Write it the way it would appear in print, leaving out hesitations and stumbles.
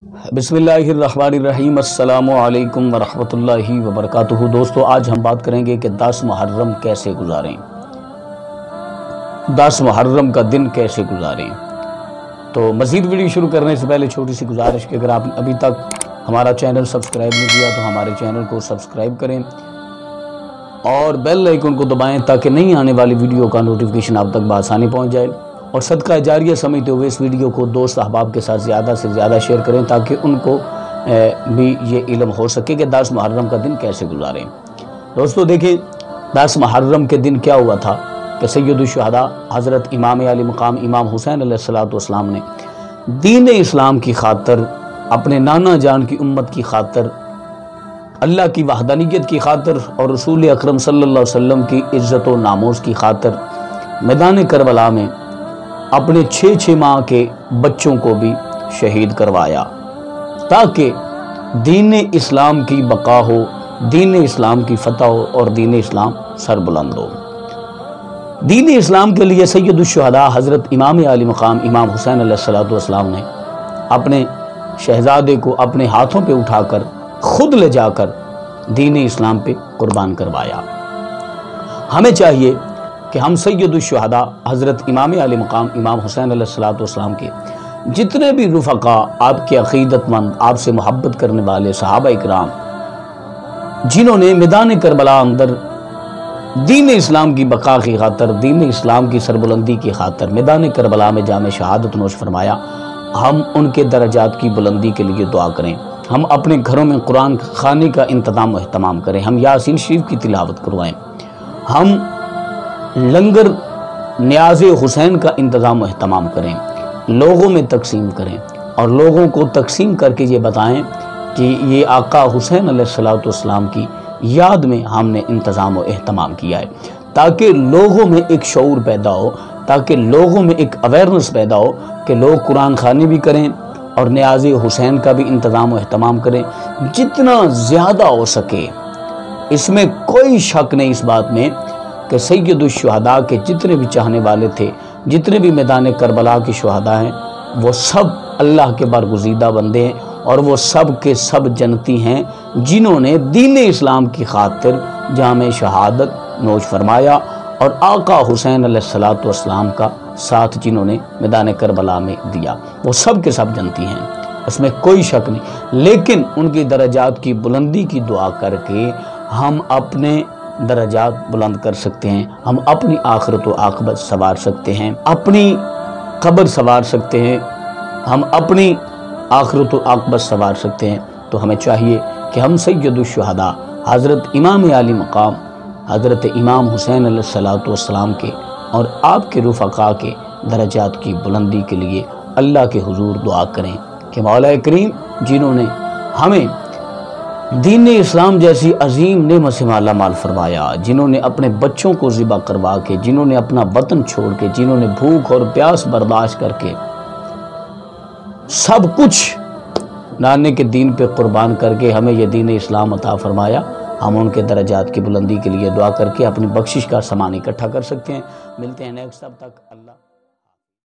बिस्मिल्लाहिर्रहमानिर्रहीम। अस्सलामु अलैकुम वरहमतुल्लाहि वबरकातुहू। दोस्तों, आज हम बात करेंगे कि 10 मुहर्रम कैसे गुजारें, 10 मुहर्रम का दिन कैसे गुजारें। तो मज़ीद वीडियो शुरू करने से पहले छोटी सी गुजारिश कि अगर आप अभी तक हमारा चैनल सब्सक्राइब नहीं किया तो हमारे चैनल को सब्सक्राइब करें और बेल आइकन को दबाएं ताकि नई आने वाली वीडियो का नोटिफिकेशन आप तक बआसानी पहुंच जाए। और सदका जारिया समझते हुए इस वीडियो को दोस्त अहबाब के साथ ज़्यादा से ज़्यादा शेयर करें ताकि उनको भी ये इल्म हो सके कि 10 मुहर्रम का दिन कैसे गुजारें। दोस्तों देखिए, 10 मुहर्रम के दिन क्या हुआ था कि सैयदुल शुहदा हज़रत इमाम आली मकाम इमाम हुसैन अलैहिस्सलाम ने दीन इस्लाम की खातर, अपने नाना जान की उम्मत की खातर, अल्लाह की वहदानियत की खातर और रसूल अकरम सल्लल्लाहु अलैहि वसल्लम की इज़्ज़त व नामूस की खातर मैदान करबला में अपने 6 माह के बच्चों को भी शहीद करवाया ताकि दीन इस्लाम की बका हो, दीन इस्लाम की फतह हो और दीन इस्लाम सरबुलंद हो। दीन इस्लाम के लिए सैयदुल शुहदा हज़रत इमाम आली मकाम इमाम हुसैन अलैहिस्सलाम ने अपने शहजादे को अपने हाथों पे उठाकर खुद ले जाकर दीन इस्लाम पे कुर्बान करवाया। हमें चाहिए कि हम सैयदुल शुहदा हज़रत इमाम आली मकाम इमाम हुसैन अलैहिस्सलाम के जितने भी रुफ़क़ा, आपके अक़ीदतमंद, आपसे मोहब्बत करने वाले सहाबा इकराम जिन्होंने मैदान करबला अंदर दीन इस्लाम की बका की खातर, दीन इस्लाम की सरबुलंदी की खातर मैदान करबला में जामे शहादत नोश फरमाया, हम उनके दर्जात की बुलंदी के लिए दुआ करें। हम अपने घरों में कुरान खाने का इंतज़ाम व एहतमाम करें, हम यासीन शरीफ की तिलावत करवाएं, हम लंगर न्याज़ हुसैन का इंतज़ाम व एहतमाम करें, लोगों में तकसीम करें और लोगों को तकसीम करके ये बताएं कि ये आका हुसैन अलैहिस्सलाम की याद में हमने इंतज़ाम व एहतमाम किया है, ताकि लोगों में एक शऊर पैदा हो, ताकि लोगों में एक अवेयरनेस पैदा हो कि लोग कुरान खानी भी करें और न्याज़ हुसैन का भी इंतज़ाम व एहतमाम करें जितना ज़्यादा हो सके। इसमें कोई शक नहीं इस बात में कि सैयदुल शुहदा के जितने भी चाहने वाले थे, जितने भी मैदान करबला के शुहदा हैं, वो सब अल्लाह के बरगुज़ीदा बंदे हैं और वो सब के सब जन्नती हैं जिन्होंने दीन इस्लाम की खातिर जामे शहादत नोश फरमाया और आका हुसैन अलैहिस्सलाम का साथ जिन्होंने मैदान करबला में दिया, वो सब के सब जन्नती हैं, इसमें कोई शक नहीं। लेकिन उनकी दर्जात की बुलंदी की दुआ करके हम अपने दर्जात बुलंद कर सकते हैं, हम अपनी आखिरत व आक़िबत संवार सकते हैं, अपनी कब्र संवार सकते हैं, हम अपनी आखिरत व आक़िबत संवार सकते हैं। तो हमें चाहिए कि हम सैयदुल शुहदा हज़रत इमाम आली मकाम हज़रत इमाम हुसैन अलैहिस्सलाम के और आपके रुफ़क़ा के दर्जात की बुलंदी के लिए अल्लाह के हुजूर दुआ करें कि मौला करीम जिन्होंने हमें दीन इस्लाम जैसी अजीम नेमत से माला माल फरमाया, जिन्होंने अपने बच्चों को ज़िबा करवा के, जिन्होंने अपना वतन छोड़ के, जिन्होंने भूख और प्यास बर्दाश्त करके सब कुछ नाने के दीन पे कुर्बान करके हमें यह दीन इस्लाम अता फरमाया, हम उनके दर्जात की बुलंदी के लिए दुआ करके अपनी बख्शिश का सामान इकट्ठा कर सकते हैं। मिलते हैं नेक्स्ट, तब तक अल्लाह।